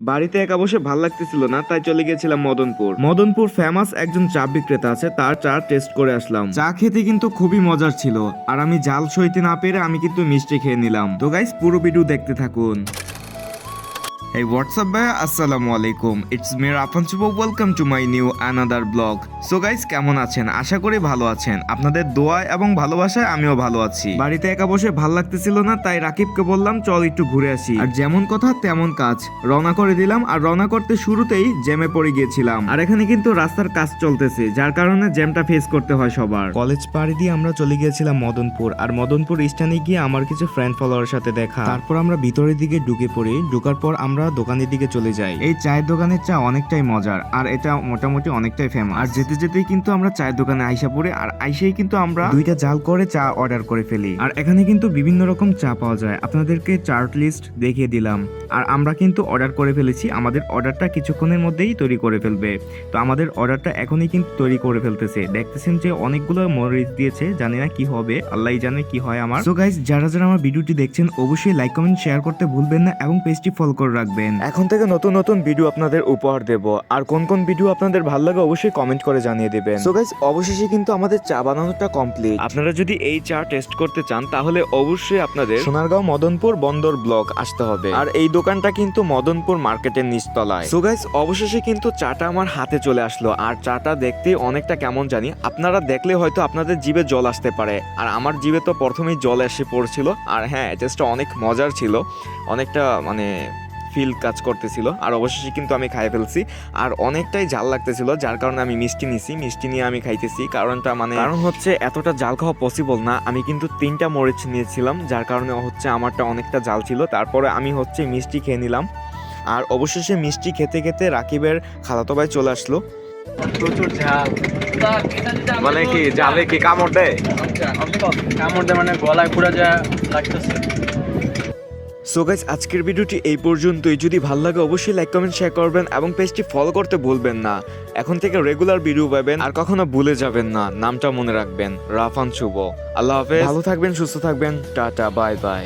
বাড়িতে একা বসে ভাল লাগতেছিল না, তাই চলে গেছিলাম মদনপুর। মদনপুর ফেমাস একজন চা বিক্রেতা আছে, তার চা টেস্ট করে আসলাম। চা খেতে কিন্তু খুবই মজার ছিল, আর আমি জাল সইতে না পেরে আমি কিন্তু মিষ্টি খেয়ে নিলাম। তো গাইস, পুরো ভিডিও দেখতে থাকুন। Hey, what's up ভাইয়া? আসসালামু আলাইকুম। It's me Rafan Shuvo. Welcome to my new another blog. So guys, কেমন আছেন? আশা করি ভালো আছেন। আপনাদের দোয়া এবং ভালোবাসায় আমিও ভালো আছি। বাড়িতে একা বসে ভাল লাগতেছিল না, তাই রাকিবকে বললাম চল একটু ঘুরে আসি। আর যেমন কথা তেমন কাজ, রওনা করে দিলাম। আর রওনা করতে শুরুতেই জ্যামে পড়ে গিয়েছিলাম। আর এখানে কিন্তু রাস্তার কাজ চলতেছে, যার কারণে জ্যামটা ফেস করতে হয় সবার। কলেজ পাড়ি দিয়ে আমরা চলে গিয়েছিলাম মদনপুর। আর মদনপুর স্ট্যান্ডে গিয়ে আমার কিছু ফ্রেন্ড ফলোয়ারের সাথে দেখা। তারপর আমরা ভিতরের দিকে ঢুকে পড়ি। ঢোকার পর আমরা দোকানের দিকে চলে যাই। এই চায়ের দোকানের চা অনেকটাই মজার, আর এটা মোটামুটি অনেকটাই ফেমাস। আর যেতে যেতেই কিন্তু আমরা চায়ের দোকানে আইসা পড়ি। আর আইসেই কিন্তু আমরা দুইটা জাল করে চা অর্ডার করে ফেলি। আর এখানে কিন্তু বিভিন্ন রকম চা পাওয়া যায়, আপনাদেরকে চার্ট লিস্ট দেখিয়ে দিলাম। আর আমরা কিন্তু অর্ডার করে ফেলেছি, আমাদের অর্ডারটা কিছুক্ষণের মধ্যেই তৈরি করে ফেলবে। তো আমাদের অর্ডারটা এখনই কিন্তু তৈরি করে ফেলতেছে। দেখতেছেন যে অনেকগুলো মরিচ দিয়েছে, জানি না কি হবে, আল্লাহই জানে কি হয় আমার। সো গাইস, যারা যারা আমার ভিডিওটি দেখছেন অবশ্যই লাইক কমেন্ট শেয়ার করতে ভুলবেন না, এবং পেজটি ফলো করে রাখবেন। এখন থেকে নতুন নতুন ভিডিও আপনাদের উপহার দেব। আর কোন কোন ভিডিও আপনাদের ভালো লাগে অবশ্যই কমেন্ট করে জানিয়ে দিবেন। সো গাইস, অবশেষে কিন্তু আমাদের চা বানানোটা কমপ্লিট। আপনারা যদি এই চা টেস্ট করতে চান তাহলে অবশ্যই আপনাদের সোনারগাঁও মদনপুর বন্দর ব্লক আসতে হবে। আর এই দোকানটা কিন্তু মদনপুর মার্কেটের নিচতলায়। সো গাইস, অবশেষে কিন্তু চাটা আমার হাতে চলে আসলো। আর চাটা দেখতে অনেকটা কেমন জানি, আপনারা দেখলে হয়তো আপনাদের জিভে জল আসতে পারে। আর আমার জিভে তো প্রথমেই জল এসে পড়ছিল। আর হ্যাঁ, টেস্টটা অনেক মজার ছিল, অনেকটা ফিল কাজ করতেছিল। আর অবশেষে কিন্তু আমি খাই ফেলছি। আর অনেকটাই জাল লাগতেছিল, যার কারণে আমি মিষ্টি নিছি। মিষ্টি নিয়ে আমি খাইতেছি, কারণ হচ্ছে এতটা জাল খাওয়া পসিবল না। আমি কিন্তু 3টা মরিচ নিয়েছিলাম, যার কারণে হচ্ছে আমারটা অনেকটা জাল ছিল। তারপরে আমি হচ্ছে মিষ্টি খেয়ে নিলাম। আর অবশেষে মিষ্টি খেতে খেতে রাকিবের খালাতো ভাই চলে আসলো। প্রচুর ঝাল। মানে কি জালে কি কামড় দেয়? কামড় দেয় মানে গলায় পুরা যা লাগতেছে। সো গাইস, আজকের ভিডিওটি এই পর্যন্তই। যদি ভালো লাগে অবশ্যই লাইক কমেন্ট শেয়ার করবেন, এবং পেজটি ফলো করতে ভুলবেন না। এখন থেকে রেগুলার ভিডিও পাবেন, আর কখনো ভুলে যাবেন না, নামটা মনে রাখবেন, রাফান শুভ। আল্লাহ হাফেজ, ভালো থাকবেন, সুস্থ থাকবেন, টাটা, বাই বাই।